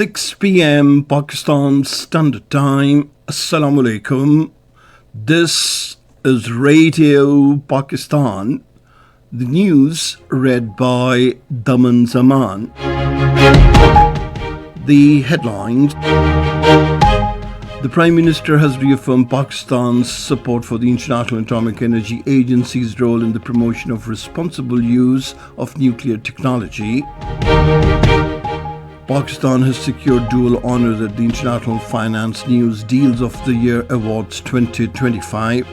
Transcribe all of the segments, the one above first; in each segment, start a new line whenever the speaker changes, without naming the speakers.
6 p.m. Pakistan Standard Time. Assalamu alaikum. This is Radio Pakistan. The news read by Daman Zaman. The headlines. The Prime Minister has reaffirmed Pakistan's support for the International Atomic Energy Agency's role in the promotion of responsible use of nuclear technology. Pakistan has secured dual honours at the International Finance News Deals of the Year Awards 2025.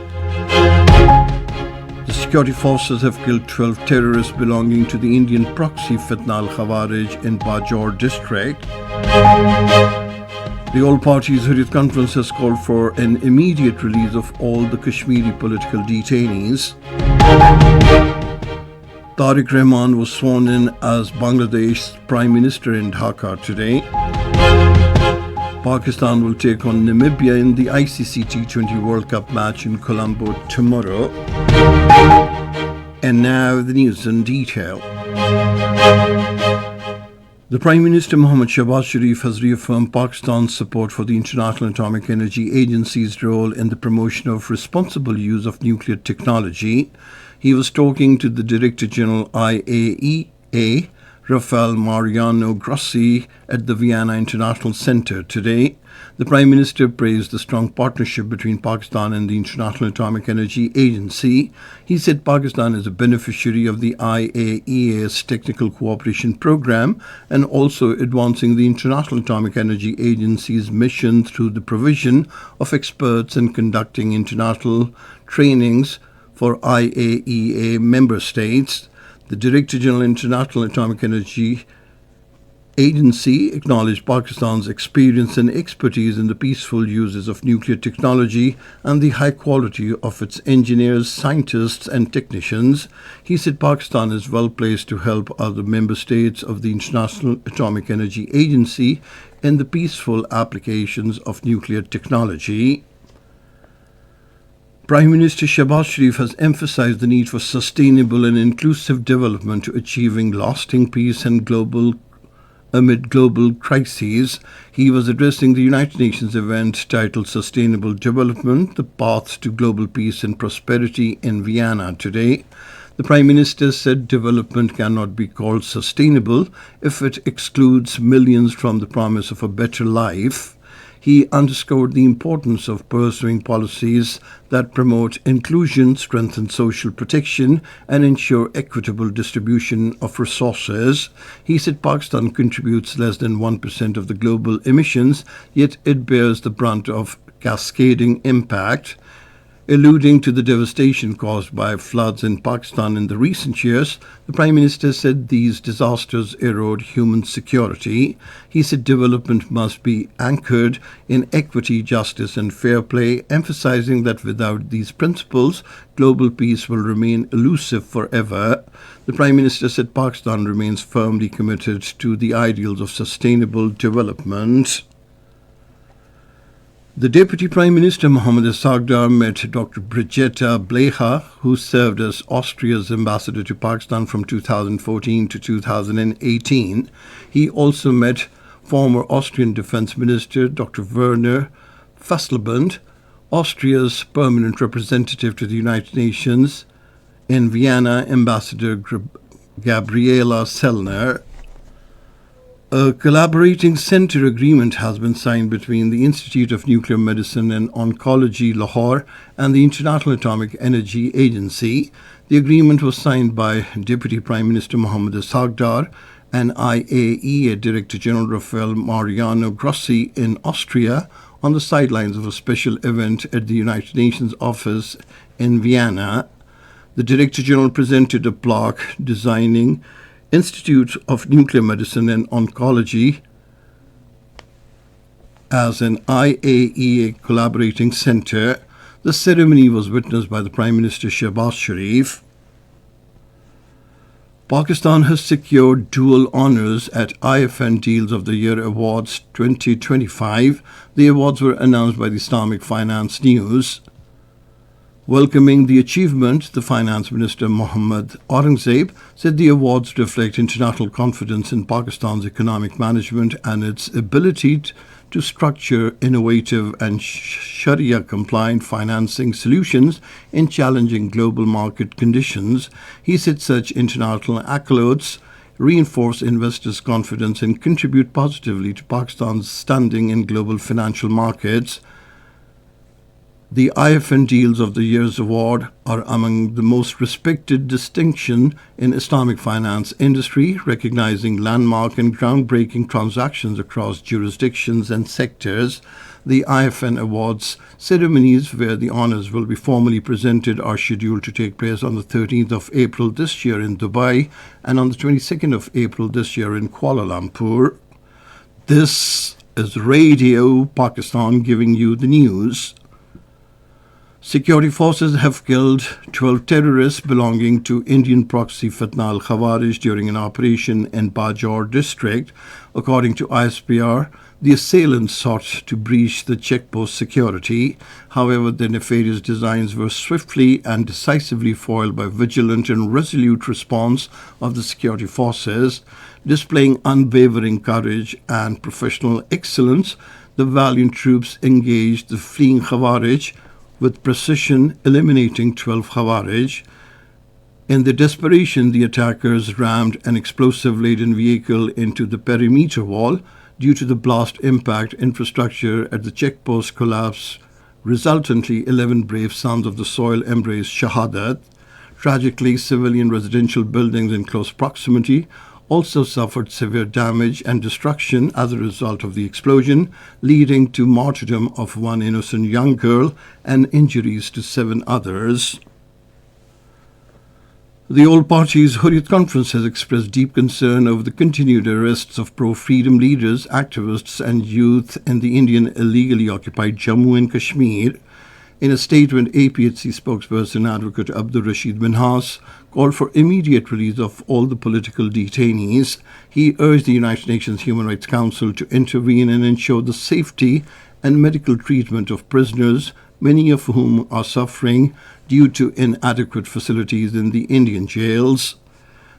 The security forces have killed 12 terrorists belonging to the Indian proxy Fitna al-Khawarij in Bajaur district. The All Parties Hurriyat Conference has called for an immediate release of all the Kashmiri political detainees. Tariq Rahman was sworn in as Bangladesh's Prime Minister in Dhaka today. Pakistan will take on Namibia in the ICC T20 World Cup match in Colombo tomorrow. And now the news in detail. The Prime Minister Mohammad Shahbaz Sharif has reaffirmed Pakistan's support for the International Atomic Energy Agency's role in the promotion of responsible use of nuclear technology. He was talking to the Director General IAEA, Rafael Mariano Grossi, at the Vienna International Centre today. The Prime Minister praised the strong partnership between Pakistan and the International Atomic Energy Agency. He said Pakistan is a beneficiary of the IAEA's technical cooperation program and also advancing the International Atomic Energy Agency's mission through the provision of experts and conducting international trainings for IAEA member states. The Director General International Atomic Energy Agency acknowledged Pakistan's experience and expertise in the peaceful uses of nuclear technology and the high quality of its engineers, scientists and technicians. He said Pakistan is well placed to help other member states of the International Atomic Energy Agency in the peaceful applications of nuclear technology. Prime Minister Shahbaz Sharif has emphasized the need for sustainable and inclusive development to achieving lasting peace and amid global crises. He was addressing the United Nations event titled Sustainable Development, the Path to Global Peace and Prosperity in Vienna today. The Prime Minister said development cannot be called sustainable if it excludes millions from the promise of a better life. He underscored the importance of pursuing policies that promote inclusion, strengthen social protection, and ensure equitable distribution of resources. He said Pakistan contributes less than 1% of the global emissions, yet it bears the brunt of cascading impact. Alluding to the devastation caused by floods in Pakistan in the recent years, the Prime Minister said these disasters erode human security. He said development must be anchored in equity, justice and fair play, emphasizing that without these principles, global peace will remain elusive forever. The Prime Minister said Pakistan remains firmly committed to the ideals of sustainable development. The Deputy Prime Minister Mohammad Sagdar met Dr. Brigitta Blecha, who served as Austria's ambassador to Pakistan from 2014 to 2018. He also met former Austrian Defense Minister Dr. Werner Fasselband, Austria's permanent representative to the United Nations in Vienna, Ambassador Gabriela Sellner. A collaborating centre agreement has been signed between the Institute of Nuclear Medicine and Oncology, Lahore, and the International Atomic Energy Agency. The agreement was signed by Deputy Prime Minister Mohammad Sagdar and IAEA Director General Rafael Mariano Grossi in Austria on the sidelines of a special event at the United Nations office in Vienna. The Director General presented a plaque designing Institute of Nuclear Medicine and Oncology as an IAEA collaborating centre. The ceremony was witnessed by the Prime Minister Shahbaz Sharif. Pakistan has secured dual honours at IFN Deals of the Year Awards 2025. The awards were announced by the Islamic Finance News. Welcoming the achievement, the Finance Minister Mohammad Aurangzeb said the awards reflect international confidence in Pakistan's economic management and its ability to structure innovative and Sharia-compliant financing solutions in challenging global market conditions. He said such international accolades reinforce investors' confidence and contribute positively to Pakistan's standing in global financial markets. The IFN Deals of the Year's award are among the most respected distinction in Islamic finance industry, recognizing landmark and groundbreaking transactions across jurisdictions and sectors. The IFN Awards ceremonies, where the honors will be formally presented, are scheduled to take place on the 13th of April this year in Dubai and on the 22nd of April this year in Kuala Lumpur. This is Radio Pakistan giving you the news. Security forces have killed 12 terrorists belonging to Indian proxy Fitna al-Khawarij during an operation in Bajaur district. According to ISPR, the assailants sought to breach the checkpost security. However, their nefarious designs were swiftly and decisively foiled by vigilant and resolute response of the security forces. Displaying unwavering courage and professional excellence, the valiant troops engaged the fleeing Khawarij with precision, eliminating 12 Khawarij. In their desperation, the attackers rammed an explosive-laden vehicle into the perimeter wall. Due to the blast impact, infrastructure at the checkpost collapsed. Resultantly, 11 brave sons of the soil embraced Shahadat. Tragically, civilian residential buildings in close proximity also suffered severe damage and destruction as a result of the explosion, leading to martyrdom of one innocent young girl and injuries to 7 others. The All Parties Hurriyat Conference has expressed deep concern over the continued arrests of pro-freedom leaders, activists and youth in the Indian illegally occupied Jammu and Kashmir. In a statement, APHC spokesperson Advocate Abdul Rashid Minhas called for immediate release of all the political detainees. He urged the United Nations Human Rights Council to intervene and ensure the safety and medical treatment of prisoners, many of whom are suffering due to inadequate facilities in the Indian jails.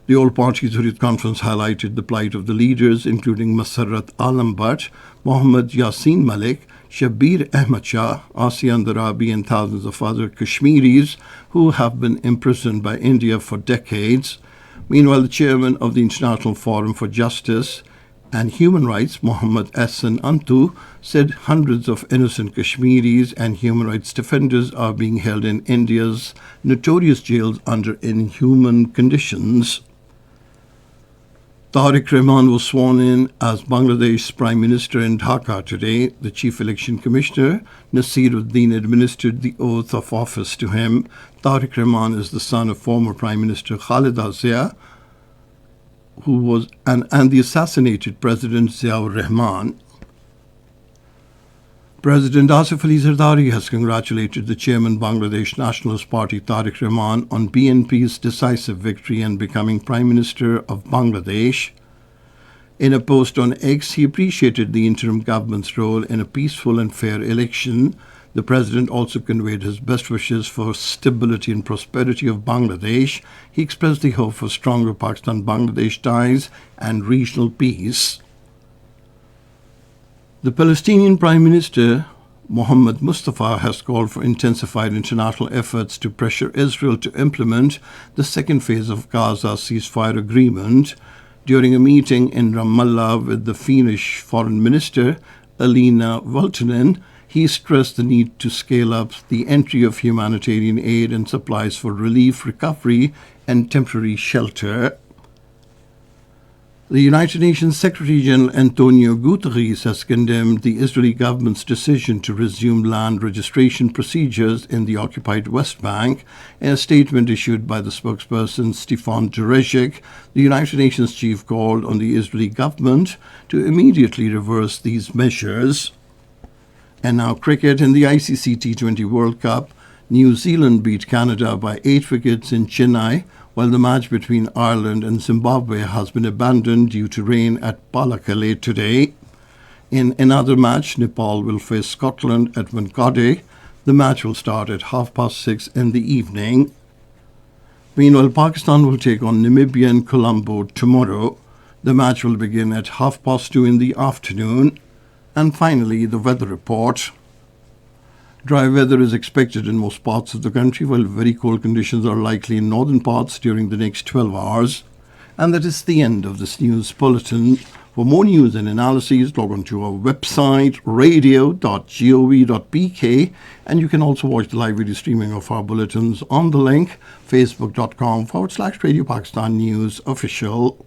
The All Parties Hurriyat Conference highlighted the plight of the leaders, including Masarrat Alam Bhatt, Mohammad Yasin Malik, Shabir Ahmad Shah, Asian Darabi and thousands of other Kashmiris who have been imprisoned by India for decades. Meanwhile, the chairman of the International Forum for Justice and Human Rights, Mohammad Ahsan Antu, said hundreds of innocent Kashmiris and human rights defenders are being held in India's notorious jails under inhuman conditions. Tariq Rahman was sworn in as Bangladesh's Prime Minister in Dhaka today. The Chief Election Commissioner, Nasiruddin, administered the oath of office to him. Tariq Rahman is the son of former Prime Minister Khaleda Zia, and the assassinated President Ziaur Rahman. President Asif Ali Zardari has congratulated the chairman Bangladesh Nationalist Party Tariq Rahman on BNP's decisive victory and becoming Prime Minister of Bangladesh. In a post on X, he appreciated the interim government's role in a peaceful and fair election. The president also conveyed his best wishes for stability and prosperity of Bangladesh. He expressed the hope for stronger Pakistan-Bangladesh ties and regional peace. The Palestinian Prime Minister, Mohammed Mustafa, has called for intensified international efforts to pressure Israel to implement the second phase of Gaza ceasefire agreement. During a meeting in Ramallah with the Finnish Foreign Minister, Elina Valtonen, he stressed the need to scale up the entry of humanitarian aid and supplies for relief, recovery, and temporary shelter. The United Nations Secretary-General Antonio Guterres has condemned the Israeli government's decision to resume land registration procedures in the occupied West Bank. In a statement issued by the spokesperson Stefan Dujarric, the United Nations chief called on the Israeli government to immediately reverse these measures. And now cricket. In the ICC T20 World Cup, New Zealand beat Canada by 8 wickets in Chennai, while the match between Ireland and Zimbabwe has been abandoned due to rain at Pallekele today. In another match, Nepal will face Scotland at Wankhede. The match will start at 6:30 in the evening. Meanwhile, Pakistan will take on Namibia in Colombo tomorrow. The match will begin at 2:30 in the afternoon. And finally, the weather report. Dry weather is expected in most parts of the country, while very cold conditions are likely in northern parts during the next 12 hours. And that is the end of this news bulletin. For more news and analyses, log on to our website, radio.gov.pk, and you can also watch the live video streaming of our bulletins on the link, facebook.com/Radio Pakistan News Official.